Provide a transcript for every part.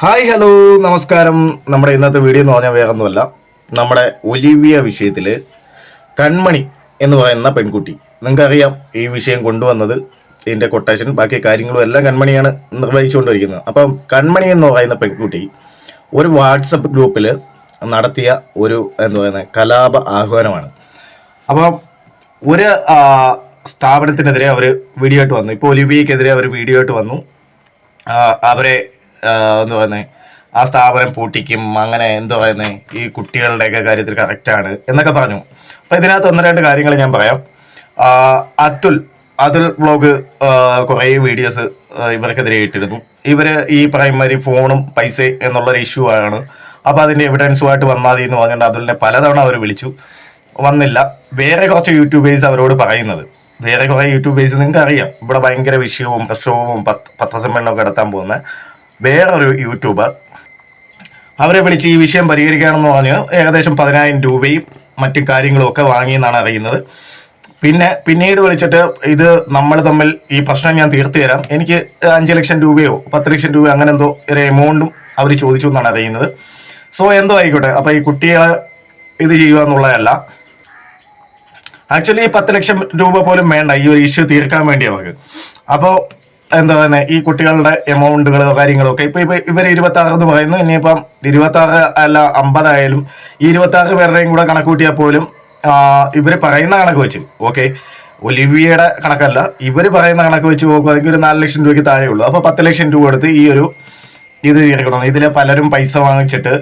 Hi hello നമസ്കാരം. നമ്മുടെ ഇന്നത്തെ വീഡിയോ എന്ന് പറഞ്ഞാൽ വേറൊന്നുമല്ല, നമ്മുടെ ഒലിവിയ വിഷയത്തിൽ കൺമണി എന്ന് പറയുന്ന പെൺകുട്ടി, നിങ്ങൾക്കറിയാം ഈ വിഷയം കൊണ്ടുവന്നത്, ഇതിൻ്റെ കൊട്ടേഷൻ ബാക്കി കാര്യങ്ങളും എല്ലാം കൺമണിയാണ് നിർവഹിച്ചുകൊണ്ടിരിക്കുന്നത്. അപ്പം കൺമണി എന്ന് പറയുന്ന പെൺകുട്ടി ഒരു വാട്സപ്പ് ഗ്രൂപ്പിൽ നടത്തിയ ഒരു എന്താ പറയുന്നത് കലാപ ആഹ്വാനമാണ്. അപ്പം ഒരു സ്ഥാപനത്തിനെതിരെ അവർ വീഡിയോ ആയിട്ട് വന്നു. ഇപ്പോൾ ഒലിവിയക്കെതിരെ അവർ വീഡിയോ ആയിട്ട് വന്നു. അവരെ എന്താ പറയുന്നത് ആ സ്ഥാപനം പൂട്ടിക്കും, അങ്ങനെ എന്താ പറയുന്നത് ഈ കുട്ടികളുടെയൊക്കെ കാര്യത്തിൽ കറക്റ്റാണ് എന്നൊക്കെ പറഞ്ഞു. അപ്പം ഇതിനകത്ത് ഒന്ന് രണ്ട് കാര്യങ്ങൾ ഞാൻ പറയാം. അതുൽ വ്ളോഗ് കുറേ വീഡിയോസ് ഇവർക്കെതിരെ ഇട്ടിരുന്നു. ഇവർ ഈ പറയുമാതിരി ഫോണും പൈസ എന്നുള്ളൊരു ഇഷ്യൂ ആണ്. അപ്പോൾ അതിൻ്റെ എവിഡൻസുമായിട്ട് വന്നാൽ മതി എന്ന് പറഞ്ഞുകൊണ്ട് അതുലിനെ പലതവണ അവർ വിളിച്ചു, വന്നില്ല. വേറെ കുറച്ച് യൂട്യൂബേഴ്സ് അവരോട് പറയുന്നത്, വേറെ കുറേ യൂട്യൂബേഴ്സ് നിങ്ങൾക്ക് അറിയാം, ഇവിടെ ഭയങ്കര വിഷയവും പ്രശ്നവും പത്രസമ്മേളനമൊക്കെ നടത്താൻ പോകുന്ന വേറൊരു യൂട്യൂബർ അവരെ വിളിച്ച് ഈ വിഷയം പരിഹരിക്കുകയാണെന്ന് പറഞ്ഞ് ഏകദേശം 10,000 രൂപയും മറ്റു കാര്യങ്ങളും ഒക്കെ വാങ്ങിയെന്നാണ് അറിയുന്നത്. പിന്നീട് വിളിച്ചിട്ട് ഇത് നമ്മൾ തമ്മിൽ ഈ പ്രശ്നം ഞാൻ തീർത്തു തരാം, എനിക്ക് 5 ലക്ഷം രൂപയോ 10 ലക്ഷം രൂപയോ അങ്ങനെ എന്തോ ഒരു എമൗണ്ടും അവർ ചോദിച്ചു എന്നാണ് അറിയുന്നത്. സോ എന്തോ ആയിക്കോട്ടെ. അപ്പോൾ ഈ കുട്ടികളെ ഇത് ചെയ്യുക എന്നുള്ളതല്ല, ആക്ച്വലി 10 ലക്ഷം രൂപ പോലും വേണ്ട ഈ ഒരു ഇഷ്യൂ തീർക്കാൻ വേണ്ടി അവർക്ക്. അപ്പോൾ എന്താ പറയുന്നത് ഈ കുട്ടികളുടെ എമൗണ്ടുകളോ കാര്യങ്ങളോ ഒക്കെ ഇപ്പൊ ഇവർ 26 എന്ന് പറയുന്നു. ഇനിയിപ്പം 26 അല്ല 50 ആയാലും ഈ 26 പേരുടെയും കൂടെ കണക്ക് കൂട്ടിയാൽ പോലും ഇവർ പറയുന്ന കണക്ക് വെച്ച്, ഓക്കെ, ഒലിവിയയുടെ കണക്കല്ല, ഇവർ പറയുന്ന കണക്ക് വെച്ച് നോക്കുവാണെങ്കിൽ ഒരു 4 ലക്ഷം രൂപയ്ക്ക് താഴെ ഉള്ളൂ. അപ്പോൾ 10 ലക്ഷം രൂപ എടുത്ത് ഈ ഒരു ഇത് തീർക്കണം. ഇതിൽ പലരും പൈസ വാങ്ങിച്ചിട്ട്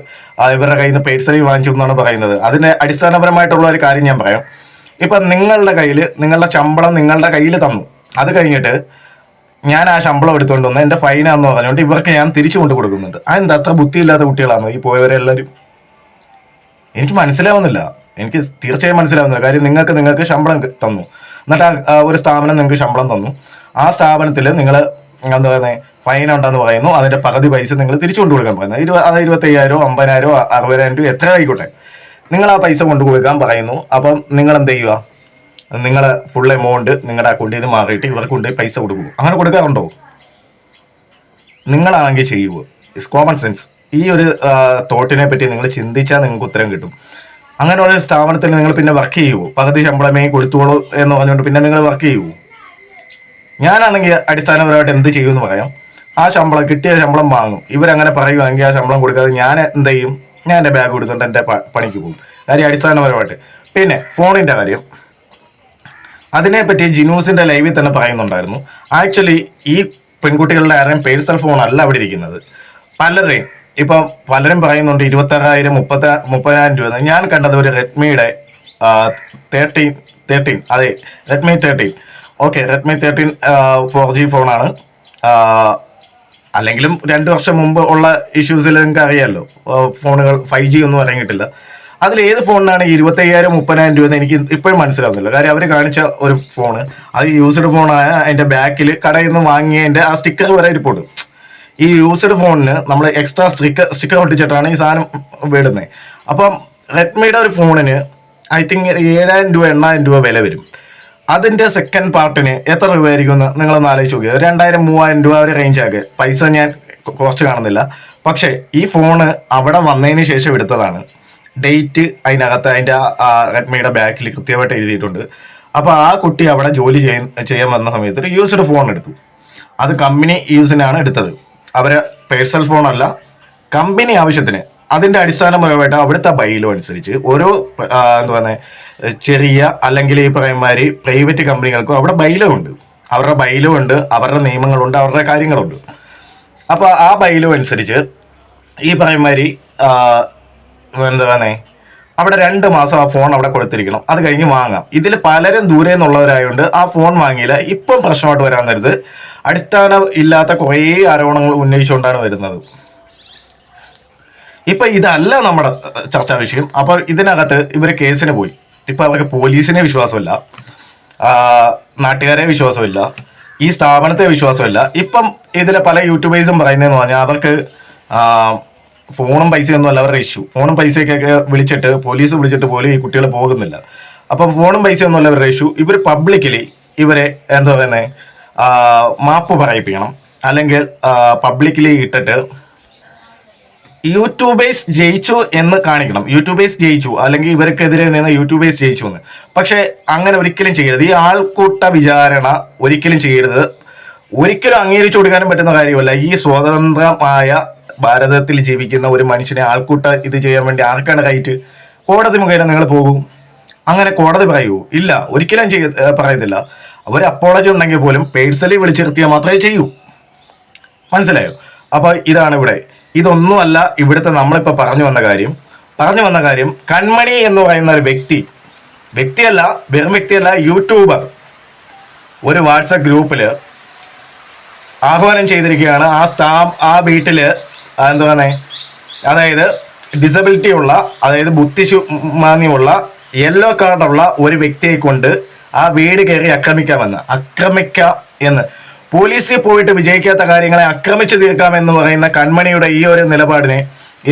ഇവരുടെ കയ്യിൽ നിന്ന് പേഴ്സണലി വാങ്ങിച്ചു എന്നാണ് പറയുന്നത്. അതിന് അടിസ്ഥാനപരമായിട്ടുള്ള ഒരു കാര്യം ഞാൻ പറയാം. ഇപ്പം നിങ്ങളുടെ കയ്യിൽ നിങ്ങളുടെ ശമ്പളം നിങ്ങളുടെ കയ്യിൽ തന്നു, അത് കഴിഞ്ഞിട്ട് ഞാൻ ആ ശമ്പളം എടുത്തുകൊണ്ട് വന്ന് എൻ്റെ ഫൈനാന്ന് പറഞ്ഞുകൊണ്ട് ഇവർക്ക് ഞാൻ തിരിച്ചു കൊണ്ട് കൊടുക്കുന്നുണ്ട്. അതെന്താ അത്ര ബുദ്ധിയില്ലാത്ത കുട്ടികളാണോ ഈ പോയവരെല്ലാവരും? എനിക്ക് മനസ്സിലാവുന്നില്ല, എനിക്ക് തീർച്ചയായും മനസ്സിലാവുന്നില്ല. കാര്യം നിങ്ങൾക്ക് ശമ്പളം തന്നു, എന്നിട്ട് ഒരു സ്ഥാപനം നിങ്ങൾക്ക് ശമ്പളം തന്നു, ആ സ്ഥാപനത്തിൽ നിങ്ങൾ എന്താ പറയുന്നത് ഫൈൻ ഉണ്ടെന്ന് പറയുന്നു, അതിൻ്റെ പകുതി പൈസ നിങ്ങൾ തിരിച്ചു കൊണ്ട് കൊടുക്കാൻ പറയുന്നത്. 25,000 50,000 60,000 രൂപ എത്ര ആയിക്കോട്ടെ, നിങ്ങൾ ആ പൈസ കൊണ്ടു കൊടുക്കാൻ പറയുന്നു. അപ്പം നിങ്ങൾ എന്ത് ചെയ്യുക, നിങ്ങൾ ഫുൾ എമൗണ്ട് നിങ്ങളുടെ അക്കൗണ്ടിൽ നിന്ന് മാറിയിട്ട് ഇവർക്ക് കൊണ്ട് പൈസ കൊടുക്കുക. അങ്ങനെ കൊടുക്കാറുണ്ടോ? നിങ്ങളാണെങ്കിൽ ചെയ്യുമോ? It's common sense. ഈ ഒരു തോട്ടിനെ പറ്റി നിങ്ങൾ ചിന്തിച്ചാൽ നിങ്ങൾക്ക് ഉത്തരം കിട്ടും. അങ്ങനെ ഒരു സ്ഥാപനത്തിൽ നിങ്ങൾ പിന്നെ വർക്ക് ചെയ്യുമോ? പകുതി ശമ്പളമേ കൊടുത്തോളൂ എന്ന് പറഞ്ഞുകൊണ്ട് പിന്നെ നിങ്ങൾ വർക്ക് ചെയ്യുമോ? ഞാനാണെങ്കിൽ അടിസ്ഥാനപരമായിട്ട് എന്ത് ചെയ്യുമെന്ന് പറയാം. ആ ശമ്പളം കിട്ടിയ ശമ്പളം വാങ്ങും. ഇവരങ്ങനെ പറയുവാണെങ്കിൽ ആ ശമ്പളം കൊടുക്കാതെ ഞാൻ എന്ത് ചെയ്യും, ഞാൻ എൻ്റെ ബാഗ് കൊടുത്തുകൊണ്ട് എൻ്റെ പണിക്ക് പോകും. കാര്യം അടിസ്ഥാനപരമായിട്ട്. പിന്നെ ഫോണിൻ്റെ കാര്യം, അതിനെപ്പറ്റി ജിനൂസിന്റെ ലൈവിൽ തന്നെ പറയുന്നുണ്ടായിരുന്നു. ആക്ച്വലി ഈ പെൺകുട്ടികളുടെ ആരെയും പേഴ്സണൽ ഫോൺ അല്ല അവിടെ ഇരിക്കുന്നത്. പലരെയും ഇപ്പം പലരും പറയുന്നുണ്ട് 26,000 30,000 രൂപ. ഞാൻ കണ്ടത് ഒരു റെഡ്മിയുടെ 13 അതെ, റെഡ്മി 13. ഓക്കെ, റെഡ്മി 13 4G ഫോണാണ്. അല്ലെങ്കിലും 2 വർഷം മുമ്പ് ഉള്ള ഇഷ്യൂസിൽ നിങ്ങൾക്ക് അറിയാമല്ലോ, ഫോണുകൾ 5G ഒന്നും ഇറങ്ങിയിട്ടില്ല. അതിൽ ഏത് ഫോണിനാണ് 25,000 30,000 രൂപ എന്ന് എനിക്ക് ഇപ്പോഴും മനസ്സിലാവുന്നില്ല. കാര്യം അവർ കാണിച്ച ഒരു ഫോണ്, അത് യൂസ്ഡ് ഫോണായ അതിൻ്റെ ബാക്കിൽ കടയിൽ നിന്ന് വാങ്ങിയതിൻ്റെ ആ സ്റ്റിക്കർ വരെ ഇരിപ്പുണ്ട്. ഈ യൂസ്ഡ് ഫോണിന് നമ്മൾ എക്സ്ട്രാ സ്റ്റിക്കർ ഒട്ടിച്ചിട്ടാണ് ഈ സാധനം വിടുന്നത്. അപ്പം റെഡ്മിയുടെ ഒരു ഫോണിന് ഐ തിങ്ക് 7,000 രൂപ 8,000 രൂപ വില വരും. അതിൻ്റെ സെക്കൻഡ് പാർട്ടിന് എത്ര രൂപ ആയിരിക്കും എന്ന് നിങ്ങളൊന്ന് ആലോചിച്ച് നോക്കുക. 2,000-3,000 രൂപ ഒരു റേഞ്ച് ആക്കുക. പൈസ ഞാൻ കുറച്ച് കാണുന്നില്ല. പക്ഷേ ഈ ഫോണ് അവിടെ വന്നതിന് ശേഷം എടുത്തതാണ്. ഡേറ്റ് അതിനകത്ത് അതിൻ്റെ റെഡ്മിയുടെ ബാക്കിൽ കൃത്യമായിട്ട് എഴുതിയിട്ടുണ്ട്. അപ്പോൾ ആ കുട്ടി അവിടെ ജോലി ചെയ്യാൻ വന്ന സമയത്ത് ഒരു യൂസ്ഡ് ഫോൺ എടുത്തു. അത് കമ്പനി യൂസിനാണ് എടുത്തത്, അവരെ പേഴ്സണൽ ഫോണല്ല, കമ്പനി ആവശ്യത്തിന്. അതിൻ്റെ അടിസ്ഥാനപരമായിട്ട് അവിടുത്തെ ബൈലോ അനുസരിച്ച് ഓരോ എന്താ പറയുന്നത് ചെറിയ അല്ലെങ്കിൽ ഈ പറയുമാതിരി പ്രൈവറ്റ് കമ്പനികൾക്കും അവിടെ ബൈലോ ഉണ്ട്, അവരുടെ ബൈലോ ഉണ്ട്, അവരുടെ നിയമങ്ങളുണ്ട്, അവരുടെ കാര്യങ്ങളുണ്ട്. അപ്പോൾ ആ ബൈലോ അനുസരിച്ച് ഈ പറയുമാതിരി എന്താ പറയുന്നത് അവിടെ 2 മാസം ആ ഫോൺ അവിടെ കൊടുത്തിരിക്കണം, അത് കഴിഞ്ഞ് വാങ്ങാം. ഇതിൽ പലരും ദൂരെ നിന്നുള്ളവരായതുകൊണ്ട് ആ ഫോൺ വാങ്ങിയില്ല. ഇപ്പം പ്രശ്നമായിട്ട് വരാൻ നേരത്ത് അടിസ്ഥാനം ഇല്ലാത്ത കുറേ ആരോപണങ്ങൾ ഉന്നയിച്ചുകൊണ്ടാണ് വരുന്നത്. ഇപ്പം ഇതല്ല നമ്മുടെ ചർച്ചാ വിഷയം. അപ്പോൾ ഇതിനകത്ത് ഇവർ കേസിന് പോയി. ഇപ്പം അവർക്ക് പോലീസിനെ വിശ്വാസമില്ല, നാട്ടുകാരെ വിശ്വാസമില്ല, ഈ സ്ഥാപനത്തെ വിശ്വാസമില്ല. ഇപ്പം ഇതിലെ പല യൂട്യൂബേഴ്സും പറയുന്നതെന്ന് പറഞ്ഞാൽ അവർക്ക് ഫോണും പൈസയൊന്നും അല്ല അവരുടെ ഇഷ്യൂ. ഫോണും പൈസയൊക്കെ വിളിച്ചിട്ട് പോലീസ് വിളിച്ചിട്ട് പോലും ഈ കുട്ടികൾ പോകുന്നില്ല. അപ്പം ഫോണും പൈസയൊന്നും അല്ല അവരുടെ ഇഷ്യൂ. ഇവർ പബ്ലിക്കലി ഇവരെ എന്താ പറയുന്നത് മാപ്പ് പറയിപ്പിക്കണം, അല്ലെങ്കിൽ പബ്ലിക്കലി ഇട്ടിട്ട് യൂട്യൂബേഴ്സ് ജയിച്ചു എന്ന് കാണിക്കണം. യൂട്യൂബേഴ്സ് ജയിച്ചു, അല്ലെങ്കിൽ ഇവർക്കെതിരെ നിന്ന് യൂട്യൂബേഴ്സ് ജയിച്ചു എന്ന്. പക്ഷെ അങ്ങനെ ഒരിക്കലും ചെയ്യരുത്. ഈ ആൾക്കൂട്ട വിചാരണ ഒരിക്കലും ചെയ്യരുത്. ഒരിക്കലും അംഗീകരിച്ചു കൊടുക്കാനും പറ്റുന്ന കാര്യമല്ല. ഈ സ്വതന്ത്രമായ ഭാരതത്തിൽ ജീവിക്കുന്ന ഒരു മനുഷ്യനെ ആൾക്കൂട്ട ഇത് ചെയ്യാൻ വേണ്ടി ആർക്കാണ് റൈറ്റ്? കോടതി മുഖേന നിങ്ങൾ പോകും. അങ്ങനെ കോടതി പറയൂ? ഇല്ല, ഒരിക്കലും പറയത്തില്ല. അവർ അപ്പോളജി ഉണ്ടെങ്കിൽ പോലും പേഴ്സണലി വിളിച്ചിരുത്തിയാൽ മാത്രമേ ചെയ്യൂ. മനസ്സിലായോ? അപ്പൊ ഇതാണ് ഇവിടെ. ഇതൊന്നുമല്ല ഇവിടുത്തെ നമ്മളിപ്പോൾ പറഞ്ഞു വന്ന കാര്യം കൺമണി എന്ന് പറയുന്ന ഒരു വ്യക്തിയല്ല, വെറും വ്യക്തിയല്ല, യൂട്യൂബർ ഒരു വാട്സപ്പ് ഗ്രൂപ്പിൽ ആഹ്വാനം ചെയ്തിരിക്കുകയാണ്. ആ വീട്ടില് എന്താ പറയുക, അതായത് ഡിസബിലിറ്റി ഉള്ള, അതായത് ബുദ്ധിമാന്യമുള്ള, യെല്ലോ കാർഡുള്ള ഒരു വ്യക്തിയെ കൊണ്ട് ആ വീട് കയറി ആക്രമിക്കാം എന്ന് പോലീസിൽ പോയിട്ട് വിജയിക്കാത്ത കാര്യങ്ങളെ ആക്രമിച്ചു തീർക്കാമെന്ന് പറയുന്ന കൺമണിയുടെ ഈ ഒരു നിലപാടിനെ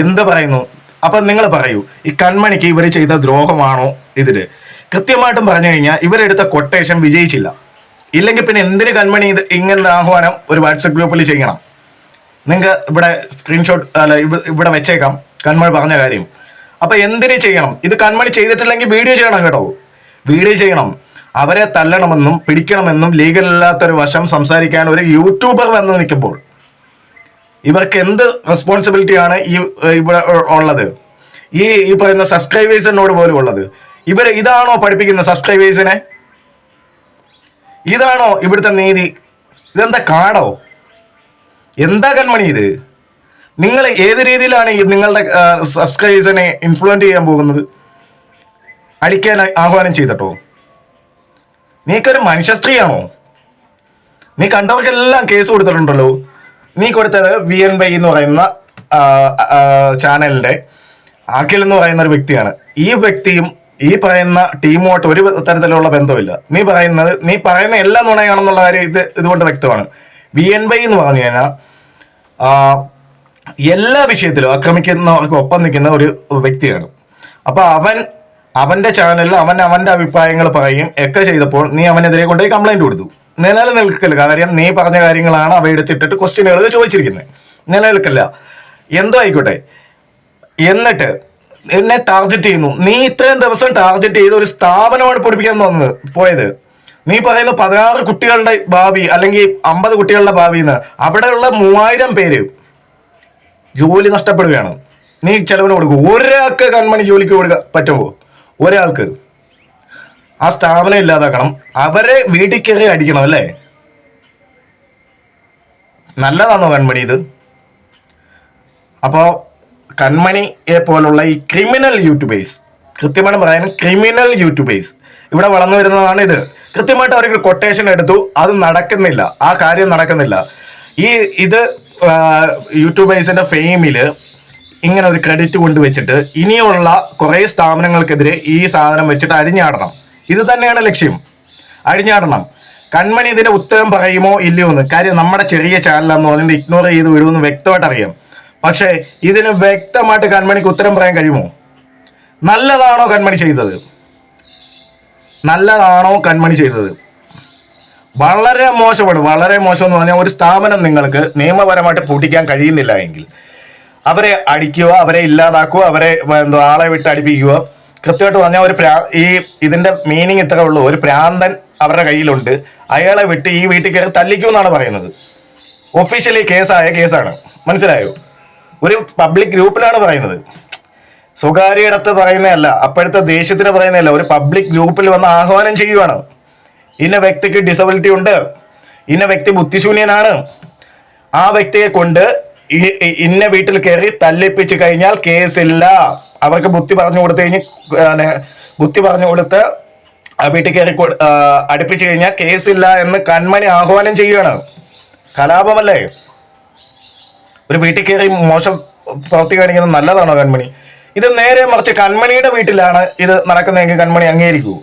എന്ത് പറയുന്നു? അപ്പൊ നിങ്ങൾ പറയൂ, ഈ കൺമണിക്ക് ഇവർ ചെയ്ത ദ്രോഹമാണോ? ഇതില് കൃത്യമായിട്ടും പറഞ്ഞു കഴിഞ്ഞാൽ ഇവരെടുത്ത കൊട്ടേഷൻ വിജയിച്ചില്ല. ഇല്ലെങ്കിൽ പിന്നെ എന്തിന് കൺമണി ഇങ്ങനെ ആഹ്വാനം ഒരു വാട്സപ്പ് ഗ്രൂപ്പിൽ ചെയ്യണം? നിങ്ങൾക്ക് ഇവിടെ സ്ക്രീൻഷോട്ട് ഇവിടെ വെച്ചേക്കാം കൺമണി പറഞ്ഞ കാര്യം. അപ്പൊ എന്തിനു ചെയ്യണം? ഇത് കൺമണി ചെയ്തിട്ടില്ലെങ്കിൽ വീഡിയോ ചെയ്യണം കേട്ടോ, വീഡിയോ ചെയ്യണം. അവരെ തല്ലണമെന്നും പിടിക്കണമെന്നും ലീഗൽ അല്ലാത്തൊരു വശം സംസാരിക്കാൻ ഒരു യൂട്യൂബർ വന്ന് നിൽക്കുമ്പോൾ ഇവർക്ക് എന്ത് റെസ്പോൺസിബിലിറ്റിയാണ് ഇവിടെ ഉള്ളത്? ഈ പറയുന്ന സബ്സ്ക്രൈബേഴ്സിനോട് പോലും ഉള്ളത്? ഇതാണോ പഠിപ്പിക്കുന്ന സബ്സ്ക്രൈബേഴ്സിനെ? ഇതാണോ ഇവിടുത്തെ നീതി? ഇതെന്താ കാടോ? എന്താ കൺമണി ഇത്? നിങ്ങൾ ഏത് രീതിയിലാണ് നിങ്ങളുടെ സബ്സ്ക്രൈബേഴ്സിനെ ഇൻഫ്ലുവൻസ് ചെയ്യാൻ പോകുന്നത്? അടിക്കാൻ ആഹ്വാനം ചെയ്തിട്ടോ? നീക്കൊരു മനുഷ്യ സ്ത്രീയാണോ? നീ കണ്ടവർക്കെല്ലാം കേസ് കൊടുത്തിട്ടുണ്ടല്ലോ. നീ കൊടുത്തത് VNY എന്ന് പറയുന്ന ചാനലിന്റെ അഖിൽ എന്ന് പറയുന്ന ഒരു വ്യക്തിയാണ്. ഈ വ്യക്തിയും ഈ പറയുന്ന ടീമുമായിട്ട് ഒരു തരത്തിലുള്ള ബന്ധമില്ല. നീ പറയുന്ന എല്ലാ നുണയാണെന്നുള്ള കാര്യം ഇതുകൊണ്ട് വ്യക്തമാണ്. VNY എന്ന് പറഞ്ഞു കഴിഞ്ഞാൽ എല്ലാ വിഷയത്തിലും ആക്രമിക്കുന്നവർക്ക് ഒപ്പം നിൽക്കുന്ന ഒരു വ്യക്തിയാണ്. അപ്പൊ അവന്റെ ചാനലിൽ അവന്റെ അഭിപ്രായങ്ങൾ പറയും ഒക്കെ ചെയ്തപ്പോൾ നീ അവനെതിരെ കൊണ്ടുപോയി കംപ്ലൈന്റ് കൊടുത്തു. നിലനിൽക്കില്ല. കാര്യം നീ പറഞ്ഞ കാര്യങ്ങളാണ് അവ എടുത്തിട്ടിട്ട് ക്വസ്റ്റ്യനുകൾ ചോദിച്ചിരിക്കുന്നത്. നിലനിൽക്കില്ല. എന്തോ ആയിക്കോട്ടെ. എന്നിട്ട് എന്നെ ടാർഗറ്റ് ചെയ്യുന്നു. നീ ഇത്രയും ദിവസം ടാർഗറ്റ് ചെയ്ത് ഒരു സ്ഥാപനമാണ് പൊടിപ്പിക്കാൻ പോയത്. നീ പറയുന്ന 16 കുട്ടികളുടെ ഭാവി അല്ലെങ്കിൽ 50 കുട്ടികളുടെ ഭാവി എന്ന്. അവിടെയുള്ള 3000 പേര് ജോലി നഷ്ടപ്പെടുകയാണ്. നീ ചെലവിന് കൊടുക്കും. ഒരാൾക്ക് കൺമണി ജോലിക്ക് കൊടുക്കാൻ പറ്റുമോ? ഒരാൾക്ക് ആ സ്ഥാപനം ഇല്ലാതാക്കണം. അവരെ വീട്ടിൽ കയറി അടിക്കണം അല്ലേ? നല്ലതാണോ കൺമണി ഇത്? അപ്പോ കൺമണിയെ പോലുള്ള ഈ ക്രിമിനൽ യൂട്യൂബേഴ്സ്, കൃത്യമായിട്ട് പറയാൻ ക്രിമിനൽ യൂട്യൂബേഴ്സ് ഇവിടെ വളർന്നു വരുന്നതാണ് ഇത്. കൃത്യമായിട്ട് അവർക്ക് കൊട്ടേഷൻ എടുത്തു. അത് നടക്കുന്നില്ല. ആ കാര്യം നടക്കുന്നില്ല. ഇത് യൂട്യൂബേഴ്സിന്റെ ഫെയിമില് ഇങ്ങനെ ഒരു ക്രെഡിറ്റ് കൊണ്ടുവച്ചിട്ട് ഇനിയുള്ള കുറെ സ്ഥാപനങ്ങൾക്കെതിരെ ഈ സാധനം വെച്ചിട്ട് അഴിഞ്ഞാടണം. ഇത് തന്നെയാണ് ലക്ഷ്യം. അഴിഞ്ഞാടണം. കൺമണി ഇതിന്റെ ഉത്തരം പറയുമോ ഇല്ലയോ എന്ന്. കാര്യം നമ്മുടെ ചെറിയ ചാനലാന്ന് പറഞ്ഞിട്ട് ഇഗ്നോർ ചെയ്ത് വിടുമെന്ന് വ്യക്തമായിട്ട് അറിയാം. പക്ഷേ ഇതിന് വ്യക്തമായിട്ട് കൺമണിക്ക് ഉത്തരം പറയാൻ കഴിയുമോ? നല്ലതാണോ കൺമണി ചെയ്തത്? നല്ലതാണോ കൺമണി ചെയ്തത്? വളരെ മോശമാണ്. വളരെ മോശം എന്ന് പറഞ്ഞാൽ ഒരു സ്ഥാപനം നിങ്ങൾക്ക് നിയമപരമായിട്ട് പൂട്ടിക്കാൻ കഴിയുന്നില്ല എങ്കിൽ അവരെ അടിക്കുക, അവരെ ഇല്ലാതാക്കുക, അവരെ ആളെ വിട്ട് അടിപ്പിക്കുക. കൃത്യമായിട്ട് പറഞ്ഞാൽ ഇതിന്റെ മീനിങ് ഇത്രേ ഉള്ളൂ. ഒരു പ്രാന്തൻ അവരുടെ കയ്യിലുണ്ട്. അയാളെ വിട്ട് ഈ വീട്ടിൽ കയറി തല്ലിക്കൂ എന്നാണ് പറയുന്നത്. ഒഫീഷ്യലി കേസായ കേസാണ്. മനസ്സിലായോ? ഒരു പബ്ലിക് ഗ്രൂപ്പിലാണ് പറയുന്നത്. സ്വകാര്യ ഇടത്ത് പറയുന്നതല്ല, അപ്പോഴത്തെ ദേഷ്യത്തിന് പറയുന്നതല്ല. ഒരു പബ്ലിക് ഗ്രൂപ്പിൽ വന്ന് ആഹ്വാനം ചെയ്യുവാണ്. ഇന്ന വ്യക്തിക്ക് ഡിസബിലിറ്റി ഉണ്ട്, ഇന്ന വ്യക്തി ബുദ്ധിശൂന്യനാണ്, ആ വ്യക്തിയെ കൊണ്ട് ഇന്ന വീട്ടിൽ കയറി തല്ലിപ്പിച്ച് കഴിഞ്ഞാൽ കേസില്ല. അവർക്ക് ബുദ്ധി പറഞ്ഞു കൊടുത്ത് ആ വീട്ടിൽ കയറി അടുപ്പിച്ചു കഴിഞ്ഞാൽ കേസില്ല എന്ന് കൺമണി ആഹ്വാനം ചെയ്യുകയാണ്. കലാപമല്ലേ? ഒരു വീട്ടിൽ കയറി മോശം പ്രവൃത്തി കാണിക്കുന്നത് നല്ലതാണോ കൺമണി? ഇത് നേരെ മറിച്ച് കൺമണിയുടെ വീട്ടിലാണ് ഇത് നടക്കുന്നതെങ്കിൽ കൺമണി അംഗീകരിക്കൂ?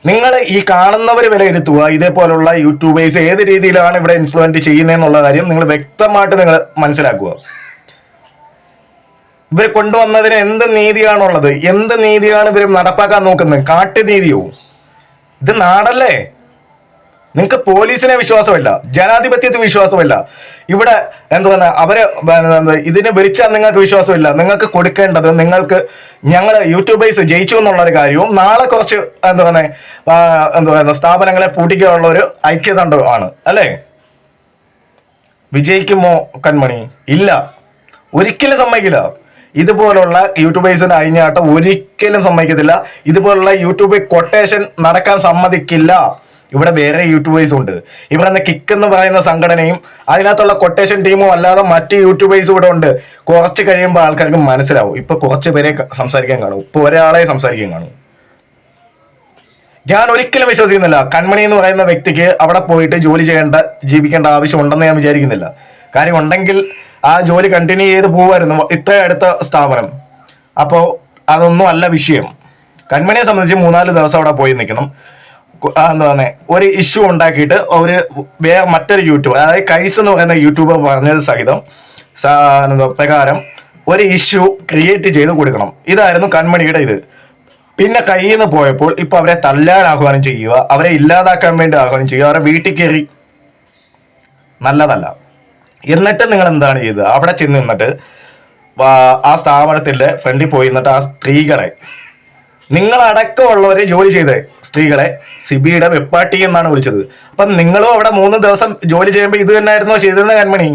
നിങ്ങൾ ഈ കാണുന്നവർ വിലയിരുത്തുക. ഇതേപോലുള്ള യൂട്യൂബേഴ്സ് ഏത് രീതിയിലാണ് ഇവിടെ ഇൻഫ്ലുവൻസ് ചെയ്യുന്നതെന്നുള്ള കാര്യം നിങ്ങൾ വ്യക്തമായിട്ട് നിങ്ങൾ മനസ്സിലാക്കുക. ഇവർ കൊണ്ടുവന്നതിന് എന്ത് നീതിയാണുള്ളത്? എന്ത് നീതിയാണ് ഇവർ നടപ്പാക്കാൻ നോക്കുന്നത്? കാട്ടുനീതിയോ? ഇത് നാടല്ലേ? നിങ്ങൾക്ക് പോലീസിനെ വിശ്വാസമില്ല, ജനാധിപത്യത്തിൽ വിശ്വാസമില്ല. ഇവിടെ എന്തുവാ അവരെ ഇതിനെ ഭരിച്ചാൽ നിങ്ങൾക്ക് വിശ്വാസമില്ല. നിങ്ങൾക്ക് കൊടുക്കേണ്ടത്, നിങ്ങൾക്ക് ഞങ്ങൾ യൂട്യൂബേഴ്സ് ജയിച്ചു എന്നുള്ളൊരു കാര്യവും നാളെ കുറച്ച് എന്തുവാ സ്ഥാപനങ്ങളെ പൂട്ടിക്കാനുള്ള ഒരു ഐക്യദണ്ഡമാണ് അല്ലേ? വിജയിക്കുമോ കൺമണി? ഇല്ല, ഒരിക്കലും സമ്മതിക്കില്ല. ഇതുപോലുള്ള യൂട്യൂബേഴ്സിന് അഴിഞ്ഞാട്ടം ഒരിക്കലും സമ്മതിക്കത്തില്ല. ഇതുപോലുള്ള യൂട്യൂബ് കൊട്ടേഷൻ നടക്കാൻ സമ്മതിക്കില്ല. ഇവിടെ വേറെ യൂട്യൂബേഴ്സ് ഉണ്ട്. ഇവിടെ കിക്ക് എന്ന് പറയുന്ന സംഘടനയും അതിനകത്തുള്ള കൊട്ടേഷൻ ടീമും അല്ലാതെ മറ്റ് യൂട്യൂബേഴ്സ് ഇവിടെ ഉണ്ട്. കുറച്ച് കഴിയുമ്പോൾ ആൾക്കാർക്ക് മനസ്സിലാവും. ഇപ്പൊ കുറച്ച് പേരെ സംസാരിക്കാൻ കാണും, ഇപ്പൊ ഒരാളെ സംസാരിക്കാൻ കാണും. ഞാൻ ഒരിക്കലും വിശ്വസിക്കുന്നില്ല കൺമണി എന്ന് പറയുന്ന വ്യക്തിക്ക് അവിടെ പോയിട്ട് ജോലി ജീവിക്കേണ്ട ആവശ്യമുണ്ടെന്ന് ഞാൻ വിചാരിക്കുന്നില്ല. കാര്യം ഉണ്ടെങ്കിൽ ആ ജോലി കണ്ടിന്യൂ ചെയ്ത് പോവായിരുന്നു, ഇത്ര അടുത്ത സ്ഥാപനം. അപ്പോൾ അതൊന്നും അല്ല വിഷയം. കൺമണിയെ സംബന്ധിച്ച് 3-4 ദിവസം അവിടെ പോയി നിൽക്കണം. ഒരു ഇഷ്യൂ ഉണ്ടാക്കിയിട്ട് ഒരു വേറെ മറ്റൊരു യൂട്യൂബർ, അതായത് കൈസ് എന്ന് പറയുന്ന യൂട്യൂബർ പറഞ്ഞത് സഹിതം പ്രകാരം ഒരു ഇഷ്യൂ ക്രിയേറ്റ് ചെയ്ത് കൊടുക്കണം. ഇതായിരുന്നു കൺമണിയുടെ ഇത്. പിന്നെ കയ്യിൽ നിന്ന് പോയപ്പോൾ ഇപ്പൊ അവരെ തല്ലാൻ ആഹ്വാനം ചെയ്യുക, അവരെ ഇല്ലാതാക്കാൻ വേണ്ടി ആഹ്വാനം ചെയ്യുക, അവരെ വീട്ടിൽ കയറി നല്ലതല്ല. എന്നിട്ട് നിങ്ങൾ എന്താണ് ചെയ്തത്? അവിടെ ചെന്ന് നിന്നിട്ട് ആ സ്ഥാപനത്തിന്റെ ഫ്രണ്ടിൽ പോയി നിന്നിട്ട് ആ സ്ത്രീകളെ, നിങ്ങളടക്കമുള്ളവരെ ജോലി ചെയ്ത സ്ത്രീകളെ സിബിയുടെ വെപ്പാട്ടി എന്നാണ് വിളിച്ചത്. അപ്പം നിങ്ങളും അവിടെ 3 ദിവസം ജോലി ചെയ്യുമ്പോൾ ഇത് തന്നെയായിരുന്നോ ചെയ്തിരുന്ന കൺമണി?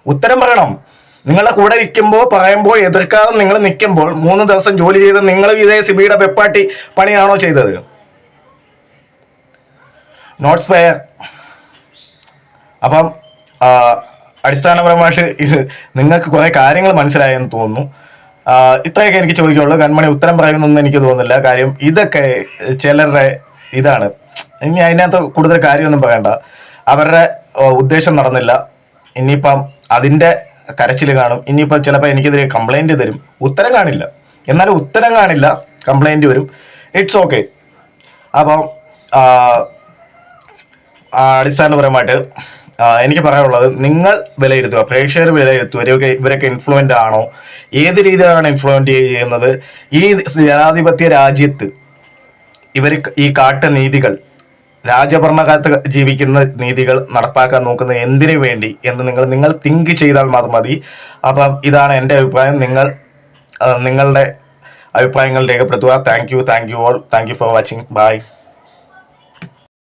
ഉത്തരം പറയണം. നിങ്ങളുടെ കൂടെ ഇരിക്കുമ്പോൾ പറയുമ്പോൾ എതിർക്കാതെ നിങ്ങൾ നിൽക്കുമ്പോൾ 3 ദിവസം ജോലി ചെയ്ത് നിങ്ങൾ ഇതേ സിബിയുടെ വെപ്പാട്ടി പണിയാണോ ചെയ്തത്? Notes fair. അപ്പം അടിസ്ഥാനപരമായിട്ട് ഇത് നിങ്ങൾക്ക് കുറെ കാര്യങ്ങൾ മനസ്സിലായെന്ന് തോന്നുന്നു. ഇത്രയൊക്കെ എനിക്ക് ചോദിക്കുള്ളൂ. കൺമണി ഉത്തരം പറയുന്നൊന്നും എനിക്ക് തോന്നുന്നില്ല. കാര്യം ഇതൊക്കെ ചിലരുടെ ഇതാണ്. ഇനി അതിനകത്ത് കൂടുതൽ കാര്യമൊന്നും പറയണ്ട. അവരുടെ ഉദ്ദേശം നടന്നില്ല. ഇനിയിപ്പം അതിൻ്റെ കരച്ചിൽ കാണും. ഇനിയിപ്പം ചിലപ്പോൾ എനിക്കെതിരെ കംപ്ലൈൻറ്റ് തരും. ഉത്തരം കാണില്ല, എന്നാലും ഉത്തരം കാണില്ല, കംപ്ലൈൻറ്റ് വരും. It's okay. അപ്പം അടിസ്ഥാനപരമായിട്ട് എനിക്ക് പറയാനുള്ളത്, നിങ്ങൾ വിലയിരുത്തുക, പ്രേക്ഷകർ വിലയിരുത്തുക. ഇവരൊക്കെ ഇൻഫ്ലുവൻ്റ് ആണോ, ഏത് രീതിയിലാണ് ഇൻഫ്ലുവൻ്റ് ചെയ്യുന്നത്? ഈ ജനാധിപത്യ രാജ്യത്ത് ഇവർ ഈ കാട്ടുനീതികൾ, രാജഭരണകാലത്ത് ജീവിക്കുന്ന നീതികൾ നടപ്പാക്കാൻ നോക്കുന്നത് എന്തിനു വേണ്ടി എന്ന് നിങ്ങൾ തിങ്ക് ചെയ്താൽ മാത്രം മതി. അപ്പം ഇതാണ് എൻ്റെ അഭിപ്രായം. നിങ്ങളുടെ അഭിപ്രായങ്ങൾ രേഖപ്പെടുത്തുക. Thank you all. Thank you for watching. By.